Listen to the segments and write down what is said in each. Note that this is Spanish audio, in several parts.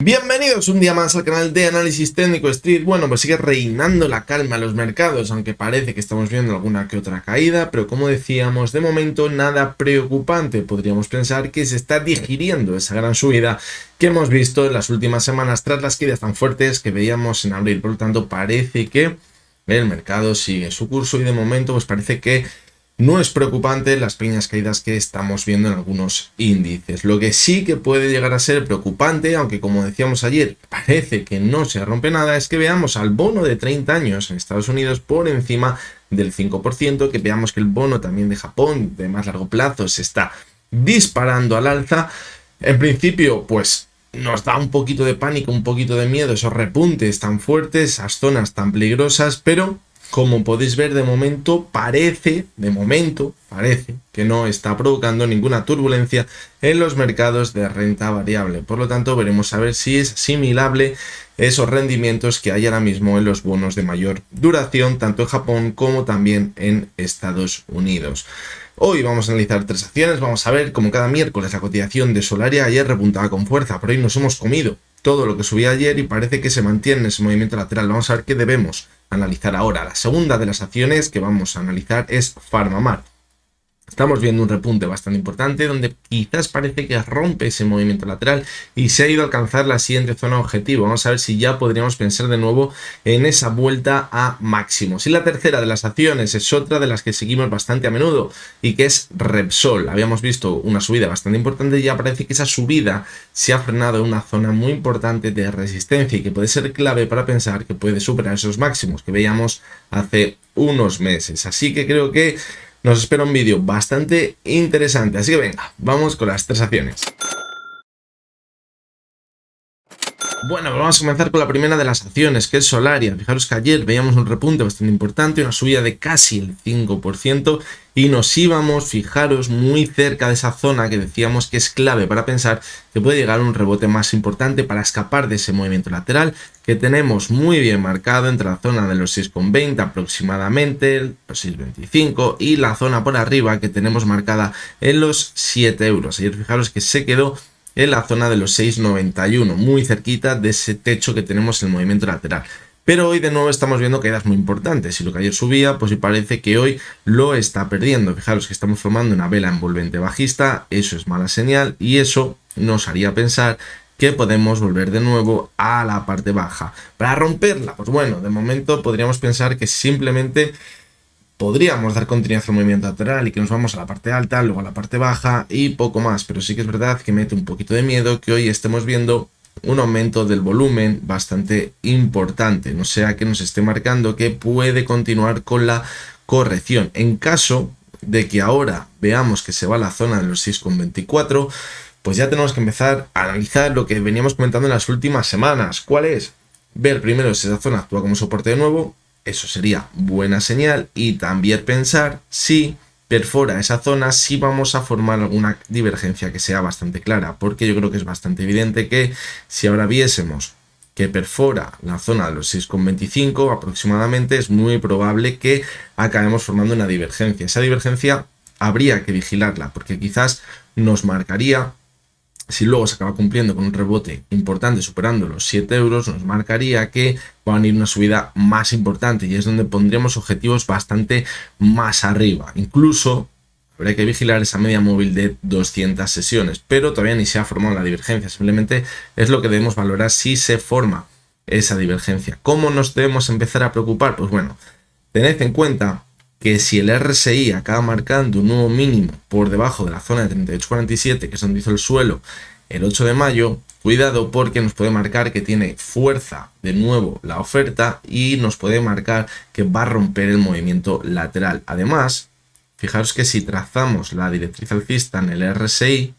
Bienvenidos un día más al canal de Análisis Técnico Street. Bueno, pues sigue reinando la calma en los mercados, aunque parece que estamos viendo alguna que otra caída, pero como decíamos, de momento nada preocupante. Podríamos pensar que se está digiriendo esa gran subida que hemos visto en las últimas semanas tras las caídas tan fuertes que veíamos en abril. Por lo tanto, parece que el mercado sigue su curso y de momento pues parece que no es preocupante las pequeñas caídas que estamos viendo en algunos índices. Lo que sí que puede llegar a ser preocupante, aunque como decíamos ayer, parece que no se rompe nada, es que veamos al bono de 30 años en Estados Unidos por encima del 5%, que veamos que el bono también de Japón de más largo plazo se está disparando al alza. En principio, pues nos da un poquito de pánico, un poquito de miedo, esos repuntes tan fuertes, esas zonas tan peligrosas, pero como podéis ver, de momento parece que no está provocando ninguna turbulencia en los mercados de renta variable. Por lo tanto, veremos a ver si es asimilable esos rendimientos que hay ahora mismo en los bonos de mayor duración, tanto en Japón como también en Estados Unidos. Hoy vamos a analizar tres acciones. Vamos a ver, como cada miércoles, la cotización de Solaria. Ayer repuntaba con fuerza, pero hoy nos hemos comido todo lo que subía ayer y parece que se mantiene ese movimiento lateral. Vamos a ver qué debemos analizar ahora. La segunda de las acciones que vamos a analizar es PharmaMar. Estamos viendo un repunte bastante importante donde quizás parece que rompe ese movimiento lateral y se ha ido a alcanzar la siguiente zona objetivo. Vamos a ver si ya podríamos pensar de nuevo en esa vuelta a máximos. Y la tercera de las acciones es otra de las que seguimos bastante a menudo y que es Repsol. Habíamos visto una subida bastante importante y ya parece que esa subida se ha frenado en una zona muy importante de resistencia y que puede ser clave para pensar que puede superar esos máximos que veíamos hace unos meses. Así que creo que nos espera un vídeo bastante interesante, así que venga, vamos con las tres acciones. Bueno, vamos a comenzar con la primera de las acciones, que es Solaria. Fijaros que ayer veíamos un repunte bastante importante, una subida de casi el 5% y nos íbamos, fijaros, muy cerca de esa zona que decíamos que es clave para pensar que puede llegar un rebote más importante para escapar de ese movimiento lateral que tenemos muy bien marcado entre la zona de los 6,20 aproximadamente, los 6,25 y la zona por arriba que tenemos marcada en los 7 euros. Ayer fijaros que se quedó en la zona de los 6,91, muy cerquita de ese techo que tenemos en el movimiento lateral. Pero hoy de nuevo estamos viendo caídas muy importantes y lo que ayer subía, pues parece que hoy lo está perdiendo. Fijaros que estamos formando una vela envolvente bajista, eso es mala señal y eso nos haría pensar que podemos volver de nuevo a la parte baja. Para romperla, pues bueno, de momento podríamos pensar que simplemente podríamos dar continuidad al movimiento lateral y que nos vamos a la parte alta, luego a la parte baja y poco más, pero sí que es verdad que mete un poquito de miedo que hoy estemos viendo un aumento del volumen bastante importante, no sea que nos esté marcando que puede continuar con la corrección. En caso de que ahora veamos que se va a la zona de los 6,24, pues ya tenemos que empezar a analizar lo que veníamos comentando en las últimas semanas. ¿Cuál es? Ver primero si esa zona actúa como soporte de nuevo. Eso sería buena señal y también pensar si perfora esa zona, si vamos a formar alguna divergencia que sea bastante clara, porque yo creo que es bastante evidente que si ahora viésemos que perfora la zona de los 6,25 aproximadamente, es muy probable que acabemos formando una divergencia. Esa divergencia habría que vigilarla porque quizás nos marcaría, si luego se acaba cumpliendo con un rebote importante superando los 7 euros, nos marcaría que va a venir una subida más importante y es donde pondríamos objetivos bastante más arriba. Incluso habría que vigilar esa media móvil de 200 sesiones, pero todavía ni se ha formado la divergencia, simplemente es lo que debemos valorar si se forma esa divergencia. ¿Cómo nos debemos empezar a preocupar? Pues bueno, tened en cuenta que si el RSI acaba marcando un nuevo mínimo por debajo de la zona de 38,47, que es donde hizo el suelo el 8 de mayo, cuidado porque nos puede marcar que tiene fuerza de nuevo la oferta y nos puede marcar que va a romper el movimiento lateral. Además, fijaros que si trazamos la directriz alcista en el RSI,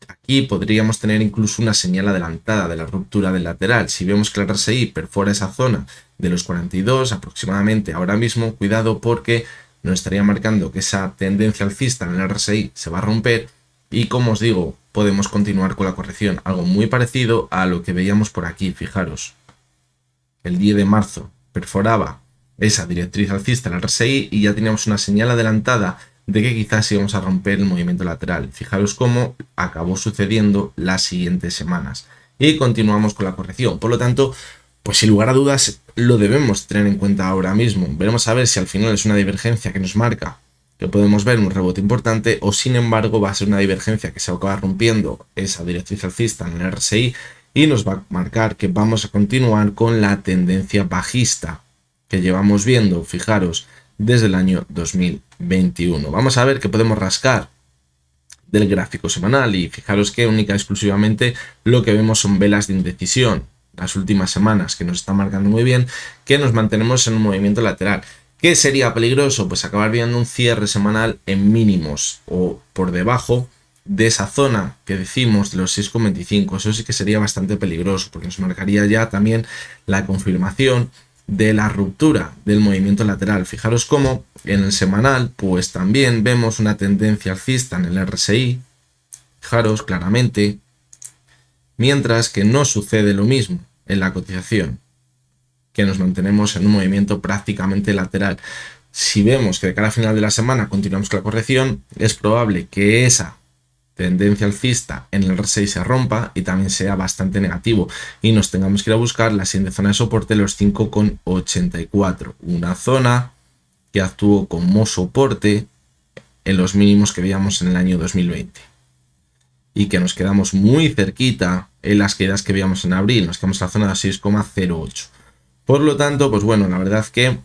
aquí podríamos tener incluso una señal adelantada de la ruptura del lateral. Si vemos que el RSI perfora esa zona de los 42 aproximadamente ahora mismo, cuidado porque nos estaría marcando que esa tendencia alcista en el RSI se va a romper y, como os digo, podemos continuar con la corrección. Algo muy parecido a lo que veíamos por aquí. Fijaros, el 10 de marzo perforaba esa directriz alcista en el RSI y ya teníamos una señal adelantada de que quizás íbamos a romper el movimiento lateral. Fijaros cómo acabó sucediendo las siguientes semanas. y continuamos con la corrección. Por lo tanto, pues sin lugar a dudas lo debemos tener en cuenta ahora mismo. Veremos a ver si al final es una divergencia que nos marca que podemos ver un rebote importante, o sin embargo va a ser una divergencia que se va a acabar rompiendo esa directriz alcista en el RSI y nos va a marcar que vamos a continuar con la tendencia bajista que llevamos viendo, fijaros, desde el año 2021. Vamos a ver qué podemos rascar del gráfico semanal y fijaros que única y exclusivamente lo que vemos son velas de indecisión las últimas semanas, que nos están marcando muy bien que nos mantenemos en un movimiento lateral. ¿Qué sería peligroso? Pues acabar viendo un cierre semanal en mínimos o por debajo de esa zona que decimos de los 6,25. Eso sí que sería bastante peligroso porque nos marcaría ya también la confirmación de la ruptura del movimiento lateral. Fijaros cómo en el semanal pues también vemos una tendencia alcista en el RSI. Fijaros claramente, mientras que no sucede lo mismo en la cotización, que nos mantenemos en un movimiento prácticamente lateral. Si vemos que de cara a final de la semana continuamos con la corrección, es probable que esa tendencia alcista en el RSI se rompa y también sea bastante negativo y nos tengamos que ir a buscar la siguiente zona de soporte, los 5,84, una zona que actuó como soporte en los mínimos que veíamos en el año 2020 y que nos quedamos muy cerquita en las caídas que veíamos en abril, nos quedamos en la zona de 6,08. Por lo tanto, pues bueno, la verdad que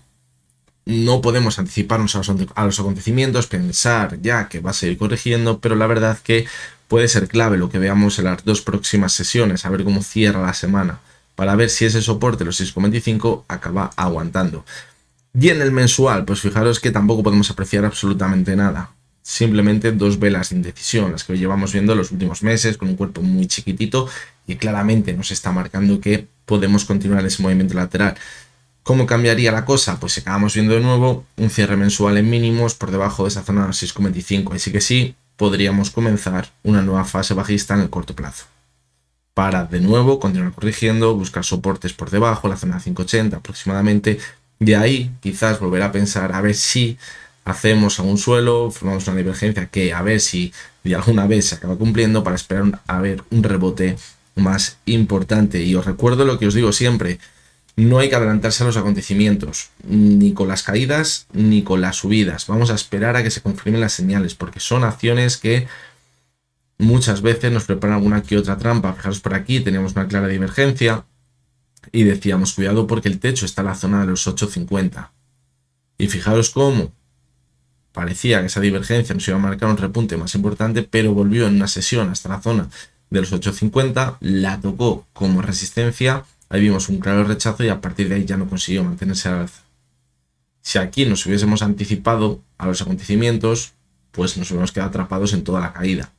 no podemos anticiparnos a los acontecimientos, pensar ya que va a seguir corrigiendo, pero la verdad que puede ser clave lo que veamos en las dos próximas sesiones, a ver cómo cierra la semana, para ver si ese soporte, los 6,25, acaba aguantando. Y en el mensual, pues fijaros que tampoco podemos apreciar absolutamente nada. Simplemente dos velas de indecisión, las que llevamos viendo en los últimos meses, con un cuerpo muy chiquitito y claramente nos está marcando que podemos continuar ese movimiento lateral. ¿Cómo cambiaría la cosa? Pues acabamos viendo de nuevo un cierre mensual en mínimos por debajo de esa zona de 6,25. Así que sí, podríamos comenzar una nueva fase bajista en el corto plazo. Para de nuevo continuar corrigiendo, buscar soportes por debajo, la zona de 5,80 aproximadamente. De ahí quizás volver a pensar a ver si hacemos algún suelo, formamos una divergencia que a ver si de alguna vez se acaba cumpliendo para esperar a ver un rebote más importante. Y os recuerdo lo que os digo siempre, no hay que adelantarse a los acontecimientos, ni con las caídas ni con las subidas. Vamos a esperar a que se confirmen las señales, porque son acciones que muchas veces nos preparan alguna que otra trampa. Fijaros por aquí, teníamos una clara divergencia y decíamos, cuidado porque el techo está en la zona de los 8,50. Y fijaros cómo parecía que esa divergencia nos iba a marcar un repunte más importante, pero volvió en una sesión hasta la zona de los 8,50, la tocó como resistencia, ahí vimos un claro rechazo y a partir de ahí ya no consiguió mantenerse al alza. Si aquí nos hubiésemos anticipado a los acontecimientos, pues nos hubiéramos quedado atrapados en toda la caída.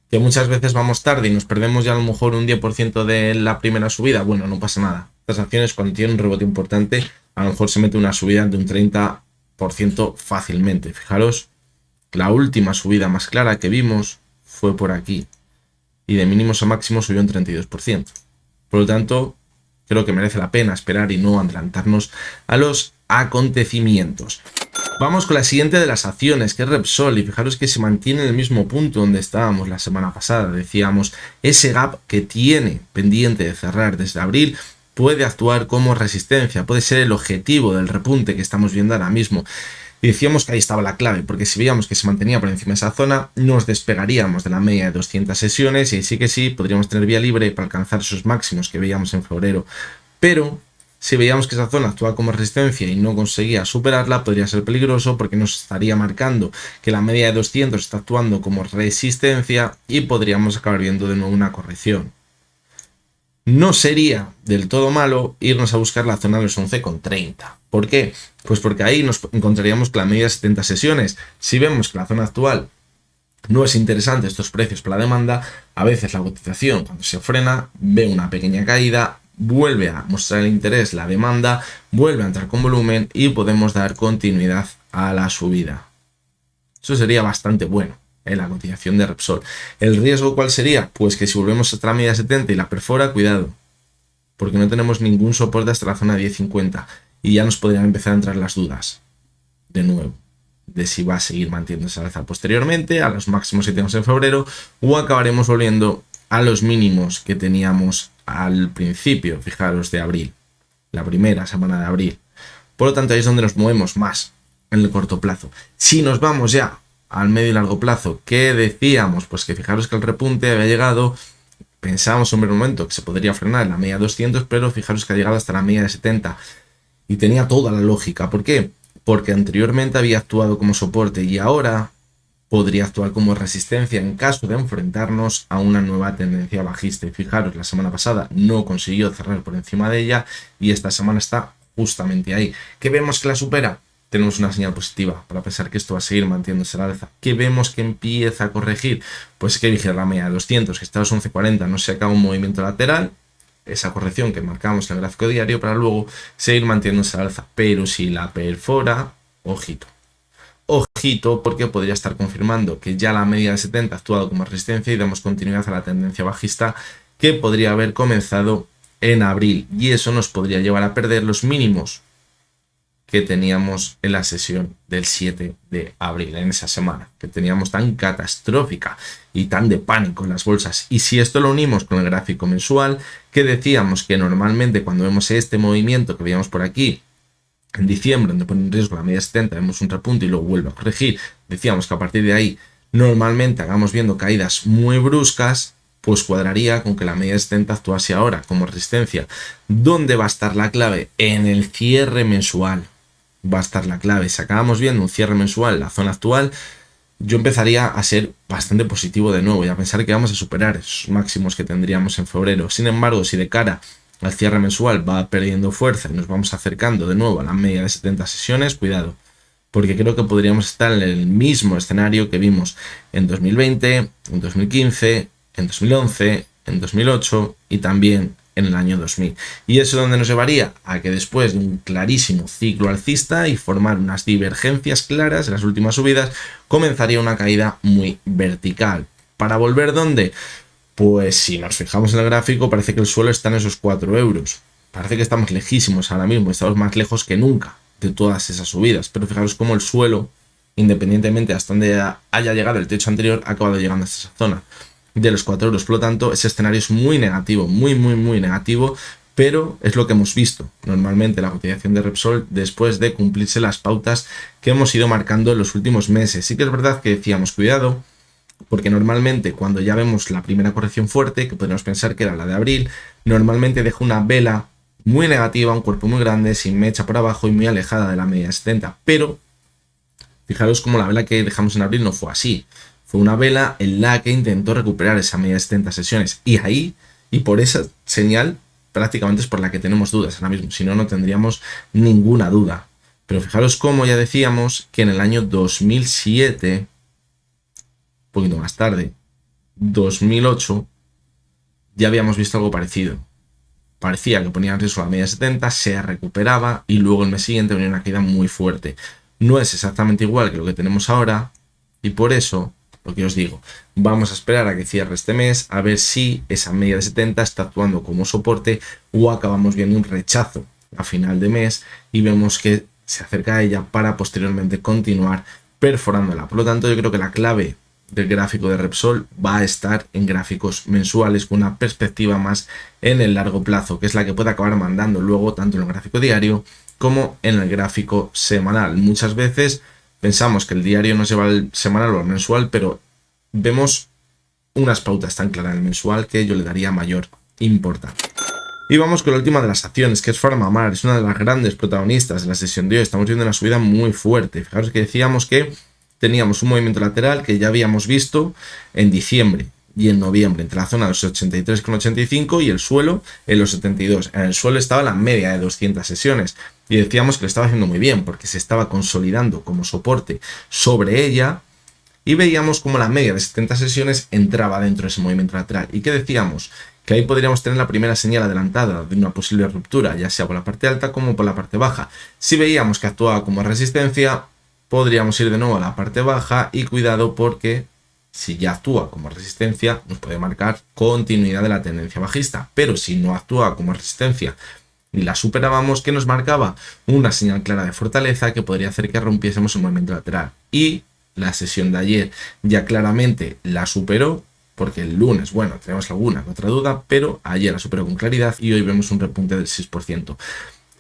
Que muchas veces vamos tarde y nos perdemos ya a lo mejor un 10% de la primera subida, bueno, no pasa nada. Estas acciones cuando tienen un rebote importante, a lo mejor se mete una subida de un 30% fácilmente. Fijaros, la última subida más clara que vimos fue por aquí y de mínimos a máximos subió un 32%. Por lo tanto, creo que merece la pena esperar y no adelantarnos a los acontecimientos. Vamos con la siguiente de las acciones, que es Repsol, y fijaros que se mantiene en el mismo punto donde estábamos la semana pasada. Decíamos, ese gap que tiene pendiente de cerrar desde abril puede actuar como resistencia, puede ser el objetivo del repunte que estamos viendo ahora mismo. Y decíamos que ahí estaba la clave, porque si veíamos que se mantenía por encima de esa zona, nos despegaríamos de la media de 200 sesiones y sí que sí, podríamos tener vía libre para alcanzar esos máximos que veíamos en febrero. Pero si veíamos que esa zona actuaba como resistencia y no conseguía superarla, podría ser peligroso porque nos estaría marcando que la media de 200 está actuando como resistencia y podríamos acabar viendo de nuevo una corrección. No sería del todo malo irnos a buscar la zona de los 11,30. ¿Por qué? Pues porque ahí nos encontraríamos con la media de 70 sesiones. Si vemos que la zona actual no es interesante estos precios para la demanda, a veces la cotización cuando se frena ve una pequeña caída, vuelve a mostrar el interés, la demanda, vuelve a entrar con volumen y podemos dar continuidad a la subida. Eso sería bastante bueno en la cotización de Repsol. ¿El riesgo cuál sería? Pues que si volvemos hasta la media 70 y la perfora, cuidado, porque no tenemos ningún soporte hasta la zona de 10,50 y ya nos podrían empezar a entrar las dudas de nuevo de si va a seguir manteniéndose al alza posteriormente a los máximos que tenemos en febrero o acabaremos volviendo a los mínimos que teníamos al principio, fijaros, de abril, la primera semana de abril. Por lo tanto, ahí es donde nos movemos más en el corto plazo. Si nos vamos ya al medio y largo plazo, ¿qué decíamos? Pues que fijaros que el repunte había llegado, pensábamos en un momento que se podría frenar en la media de 200, pero fijaros que ha llegado hasta la media de 70 y tenía toda la lógica. ¿Por qué? Porque anteriormente había actuado como soporte y ahora podría actuar como resistencia en caso de enfrentarnos a una nueva tendencia bajista. Y fijaros, la semana pasada no consiguió cerrar por encima de ella y esta semana está justamente ahí. ¿Qué vemos que la supera? Tenemos una señal positiva para pensar que esto va a seguir manteniéndose a la alza. ¿Qué vemos que empieza a corregir? Pues que vigilar la media de 200, que está a los 11.40, no se acaba un movimiento lateral, esa corrección que marcamos en el gráfico diario, para luego seguir manteniéndose a la alza. Pero si la perfora, ojito. Ojito, porque podría estar confirmando que ya la media de 70 ha actuado como resistencia y damos continuidad a la tendencia bajista que podría haber comenzado en abril. Y eso nos podría llevar a perder los mínimos que teníamos en la sesión del 7 de abril, en esa semana que teníamos tan catastrófica y tan de pánico en las bolsas. Y si esto lo unimos con el gráfico mensual, que decíamos que normalmente cuando vemos este movimiento que veíamos por aquí, en diciembre, donde pone en riesgo la media 70, vemos un repunte y luego vuelve a corregir. Decíamos que a partir de ahí normalmente hagamos viendo caídas muy bruscas, pues cuadraría con que la media 70 actuase ahora como resistencia. ¿Dónde va a estar la clave? En el cierre mensual va a estar la clave. Si acabamos viendo un cierre mensual en la zona actual, yo empezaría a ser bastante positivo de nuevo y a pensar que vamos a superar esos máximos que tendríamos en febrero. Sin embargo, si de cara al cierre mensual va perdiendo fuerza y nos vamos acercando de nuevo a la media de 70 sesiones, cuidado, porque creo que podríamos estar en el mismo escenario que vimos en 2020, en 2015, en 2011, en 2008 y también en el año 2000. ¿Y eso donde nos llevaría? A que después de un clarísimo ciclo alcista y formar unas divergencias claras en las últimas subidas, comenzaría una caída muy vertical. ¿Para volver dónde? Pues si nos fijamos en el gráfico, parece que el suelo está en esos 4 euros. Parece que estamos lejísimos ahora mismo, estamos más lejos que nunca de todas esas subidas. Pero fijaros cómo el suelo, independientemente hasta donde haya llegado el techo anterior, ha acabado llegando hasta esa zona de los 4 euros. Por lo tanto, ese escenario es muy negativo, muy negativo, pero es lo que hemos visto normalmente la cotización de Repsol después de cumplirse las pautas que hemos ido marcando en los últimos meses. Sí que es verdad que decíamos, cuidado, porque normalmente cuando ya vemos la primera corrección fuerte, que podríamos pensar que era la de abril, normalmente deja una vela muy negativa, un cuerpo muy grande, sin mecha por abajo y muy alejada de la media 70. Pero fijaros cómo la vela que dejamos en abril no fue así. Fue una vela en la que intentó recuperar esa media de 70 sesiones. Y ahí, y por esa señal, prácticamente es por la que tenemos dudas ahora mismo. Si no, no tendríamos ninguna duda. Pero fijaros cómo ya decíamos que en el año 2007... poquito más tarde, 2008, ya habíamos visto algo parecido. Parecía que ponía en riesgo la media 70, se recuperaba y luego el mes siguiente venía una caída muy fuerte. No es exactamente igual que lo que tenemos ahora y por eso, lo que os digo, vamos a esperar a que cierre este mes a ver si esa media de 70 está actuando como soporte o acabamos viendo un rechazo a final de mes y vemos que se acerca a ella para posteriormente continuar perforándola. Por lo tanto, yo creo que la clave del gráfico de Repsol va a estar en gráficos mensuales con una perspectiva más en el largo plazo, que es la que puede acabar mandando luego tanto en el gráfico diario como en el gráfico semanal. Muchas veces pensamos que el diario nos lleva al semanal o al mensual, pero vemos unas pautas tan claras en el mensual que yo le daría mayor importancia. Y vamos con la última de las acciones, que es PharmaMar. Es una de las grandes protagonistas de la sesión de hoy. Estamos viendo una subida muy fuerte. Fijaros que decíamos que teníamos un movimiento lateral que ya habíamos visto en diciembre y en noviembre, entre la zona de los 83,85 y el suelo en los 72. En el suelo estaba la media de 200 sesiones y decíamos que lo estaba haciendo muy bien porque se estaba consolidando como soporte sobre ella y veíamos como la media de 70 sesiones entraba dentro de ese movimiento lateral. ¿Y qué decíamos? Que ahí podríamos tener la primera señal adelantada de una posible ruptura, ya sea por la parte alta como por la parte baja. Si veíamos que actuaba como resistencia, podríamos ir de nuevo a la parte baja y cuidado porque si ya actúa como resistencia nos puede marcar continuidad de la tendencia bajista, pero si no actúa como resistencia y la superábamos, ¿qué nos marcaba? Una señal clara de fortaleza que podría hacer que rompiésemos un movimiento lateral y la sesión de ayer ya claramente la superó porque el lunes, bueno, tenemos alguna que otra duda, pero ayer la superó con claridad y hoy vemos un repunte del 6%.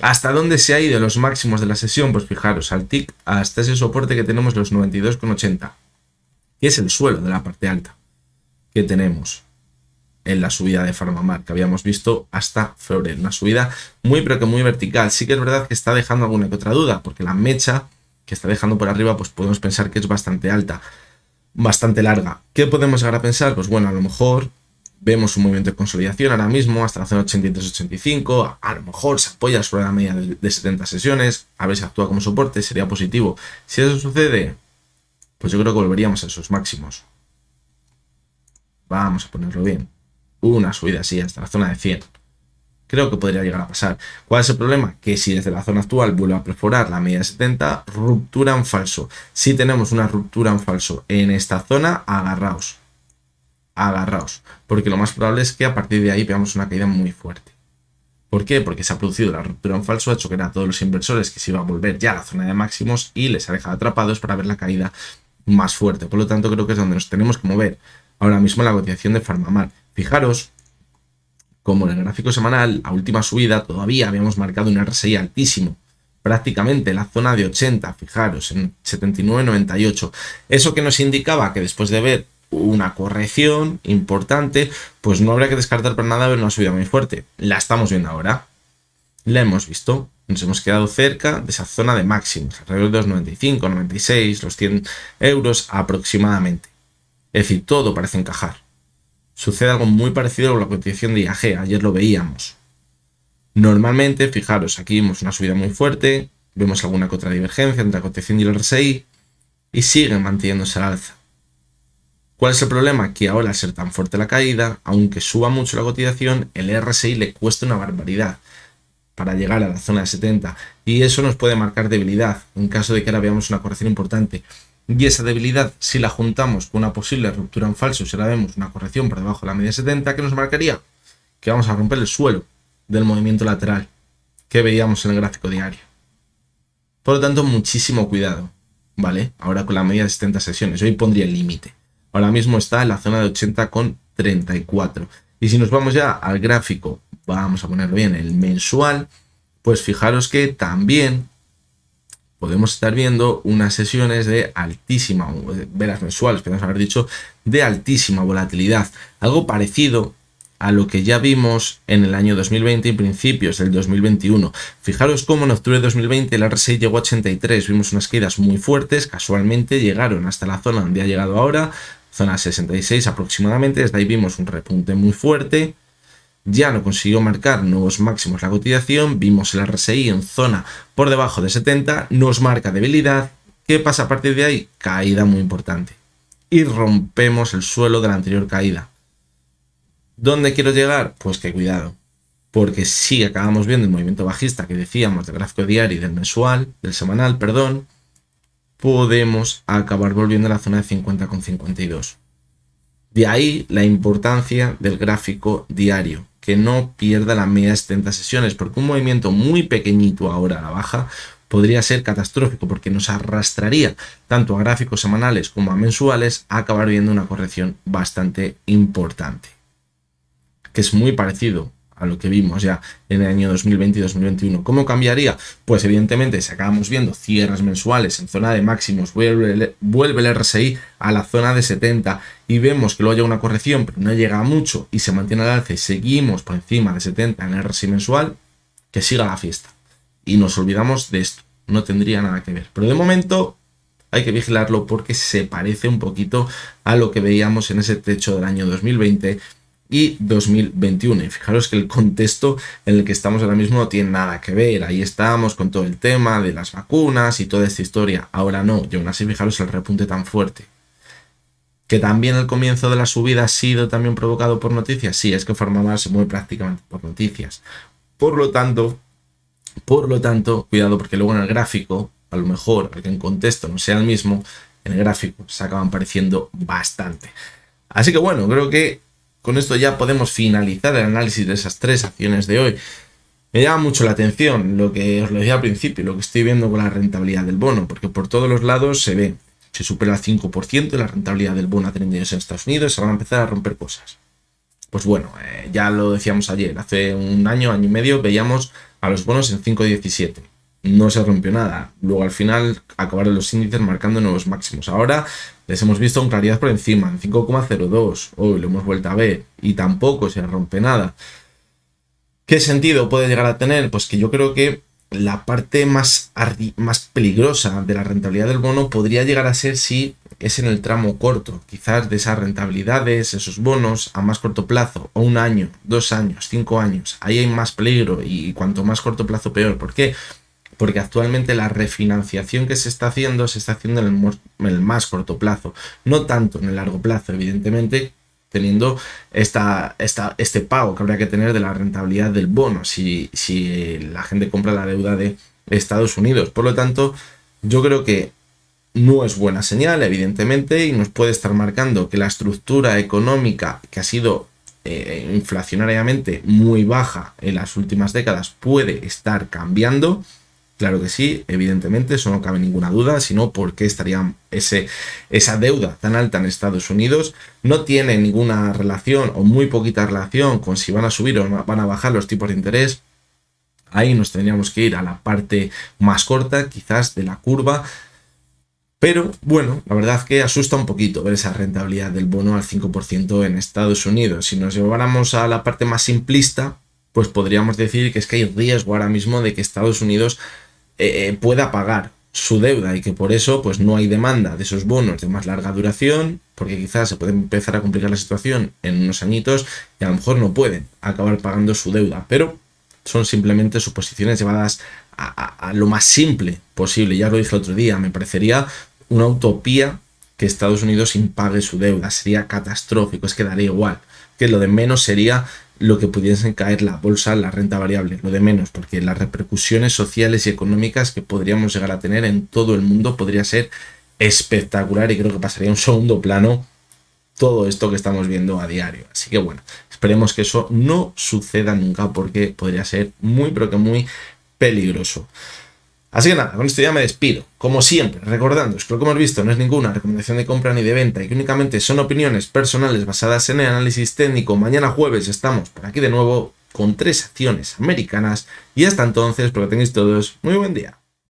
¿Hasta dónde se ha ido los máximos de la sesión? Pues fijaros, al TIC hasta ese soporte que tenemos los 92,80, que es el suelo de la parte alta que tenemos en la subida de Farmamar, que habíamos visto hasta febrero. Una subida muy pero que muy vertical. Sí que es verdad que está dejando alguna que otra duda, porque la mecha que está dejando por arriba, pues podemos pensar que es bastante alta, bastante larga. ¿Qué podemos llegar a pensar? Pues bueno, a lo mejor vemos un movimiento de consolidación ahora mismo hasta la zona 83-85, a lo mejor se apoya sobre la media de 70 sesiones, a ver si actúa como soporte, sería positivo. Si eso sucede, pues yo creo que volveríamos a esos máximos. Vamos a ponerlo bien. Una subida así hasta la zona de 100. Creo que podría llegar a pasar. ¿Cuál es el problema? Que si desde la zona actual vuelve a perforar la media de 70, ruptura en falso. Si tenemos una ruptura en falso en esta zona, agarraos. Agarraos. Porque lo más probable es que a partir de ahí veamos una caída muy fuerte. ¿Por qué? Porque se ha producido la ruptura en falso, ha hecho que a todos los inversores que se iba a volver ya a la zona de máximos y les ha dejado atrapados para ver la caída más fuerte. Por lo tanto, creo que es donde nos tenemos que mover ahora mismo en la cotización de Farmamar. Fijaros, como en el gráfico semanal, a última subida todavía habíamos marcado un RSI altísimo, prácticamente la zona de 80, fijaros, en 79,98. Eso que nos indicaba que después de ver una corrección importante, pues no habría que descartar para nada ver una subida muy fuerte. La estamos viendo ahora, la hemos visto, nos hemos quedado cerca de esa zona de máximos, alrededor de los 95, 96, los 100 euros aproximadamente. Es decir, todo parece encajar. Sucede algo muy parecido con la cotización de IAG, ayer lo veíamos. Normalmente, fijaros, aquí vemos una subida muy fuerte, vemos alguna que otra divergencia entre la cotización y el RSI y siguen manteniéndose al alza. ¿Cuál es el problema? Que ahora al ser tan fuerte la caída, aunque suba mucho la cotización, el RSI le cuesta una barbaridad para llegar a la zona de 70 y eso nos puede marcar debilidad en caso de que ahora veamos una corrección importante. Y esa debilidad, si la juntamos con una posible ruptura en falso, si ahora vemos una corrección por debajo de la media 70, ¿qué nos marcaría? Que vamos a romper el suelo del movimiento lateral que veíamos en el gráfico diario. Por lo tanto, muchísimo cuidado, ¿vale? Ahora con la media de 70 sesiones, hoy pondría el límite. Ahora mismo está en la zona de 80,34. Y si nos vamos ya al gráfico, vamos a ponerlo bien, el mensual, pues fijaros que también podemos estar viendo unas sesiones de altísima, velas mensuales, podemos haber dicho, de altísima volatilidad. Algo parecido a lo que ya vimos en el año 2020 y principios del 2021. Fijaros cómo en octubre de 2020 el RSI llegó a 83, vimos unas caídas muy fuertes, casualmente llegaron hasta la zona donde ha llegado ahora, zona 66 aproximadamente, desde ahí vimos un repunte muy fuerte. Ya no consiguió marcar nuevos máximos la cotización, vimos el RSI en zona por debajo de 70, nos marca debilidad. ¿Qué pasa a partir de ahí? Caída muy importante. Y rompemos el suelo de la anterior caída. ¿Dónde quiero llegar? Pues que cuidado. Porque si acabamos viendo el movimiento bajista que decíamos del gráfico diario y del mensual, del semanal, perdón, podemos acabar volviendo a la zona de 50,52. De ahí la importancia del gráfico diario, que no pierda la media de 70 sesiones, porque un movimiento muy pequeñito ahora a la baja podría ser catastrófico, porque nos arrastraría tanto a gráficos semanales como a mensuales a acabar viendo una corrección bastante importante, que es muy parecido a lo que vimos ya en el año 2020 y 2021. ¿Cómo cambiaría? Pues evidentemente si acabamos viendo cierres mensuales en zona de máximos, vuelve el RSI a la zona de 70 y vemos que luego llega una corrección pero no llega a mucho y se mantiene al alza y seguimos por encima de 70 en el RSI mensual, que siga la fiesta. Y nos olvidamos de esto, no tendría nada que ver. Pero de momento hay que vigilarlo porque se parece un poquito a lo que veíamos en ese techo del año 2020 y 2021. Y fijaros que el contexto en el que estamos ahora mismo no tiene nada que ver. Ahí estamos con todo el tema de las vacunas y toda esta historia. Ahora no, y aún así fijaros el repunte tan fuerte. Que también el comienzo de la subida ha sido también provocado por noticias. Sí, es que Farmamar se mueve prácticamente por noticias. Por lo tanto, cuidado, porque luego en el gráfico, a lo mejor, aunque en contexto no sea el mismo, en el gráfico se acaban pareciendo bastante. Así que bueno, creo que con esto ya podemos finalizar el análisis de esas tres acciones de hoy. Me llama mucho la atención lo que os lo decía al principio, lo que estoy viendo con la rentabilidad del bono, porque por todos los lados se ve Si supera el 5% la rentabilidad del bono a 30 años en Estados Unidos, se van a empezar a romper cosas. Pues bueno, ya lo decíamos ayer, hace un año y medio veíamos a los bonos en 5,17. No se rompió nada. Luego al final acabaron los índices marcando nuevos máximos. Ahora les hemos visto con claridad por encima, en 5,02. Hoy lo hemos vuelto a ver y tampoco se rompe nada. ¿Qué sentido puede llegar a tener? Pues que yo creo que la parte más peligrosa de la rentabilidad del bono podría llegar a ser si es en el tramo corto, quizás de esas rentabilidades, esos bonos a más corto plazo, o 1 año, 2 años, 5 años. Ahí hay más peligro y cuanto más corto plazo peor. ¿Por qué? Porque actualmente la refinanciación que se está haciendo en el más corto plazo, no tanto en el largo plazo, evidentemente, teniendo este pago que habría que tener de la rentabilidad del bono si la gente compra la deuda de Estados Unidos. Por lo tanto, yo creo que no es buena señal, evidentemente, y nos puede estar marcando que la estructura económica que ha sido inflacionariamente muy baja en las últimas décadas puede estar cambiando. Claro que sí, evidentemente, eso no cabe ninguna duda, sino por qué estaría esa deuda tan alta en Estados Unidos. No tiene ninguna relación o muy poquita relación con si van a subir o van a bajar los tipos de interés. Ahí nos tendríamos que ir a la parte más corta, quizás de la curva. Pero bueno, la verdad que asusta un poquito ver esa rentabilidad del bono al 5% en Estados Unidos. Si nos lleváramos a la parte más simplista, pues podríamos decir que es que hay riesgo ahora mismo de que Estados Unidos pueda pagar su deuda y que por eso pues no hay demanda de esos bonos de más larga duración, porque quizás se puede empezar a complicar la situación en unos añitos y a lo mejor no pueden acabar pagando su deuda, pero son simplemente suposiciones llevadas a lo más simple posible. Ya lo dije el otro día, me parecería una utopía que Estados Unidos impague su deuda, sería catastrófico, es que daría igual, que lo de menos sería lo que pudiesen caer la bolsa, la renta variable, lo de menos, porque las repercusiones sociales y económicas que podríamos llegar a tener en todo el mundo podría ser espectacular y creo que pasaría a un segundo plano todo esto que estamos viendo a diario. Así que bueno, esperemos que eso no suceda nunca porque podría ser muy, pero que muy peligroso. Así que nada, con esto ya me despido. Como siempre, recordándoos que lo que hemos visto no es ninguna recomendación de compra ni de venta y que únicamente son opiniones personales basadas en el análisis técnico. Mañana jueves estamos por aquí de nuevo con 3 acciones americanas y hasta entonces, espero que tengáis todos muy buen día.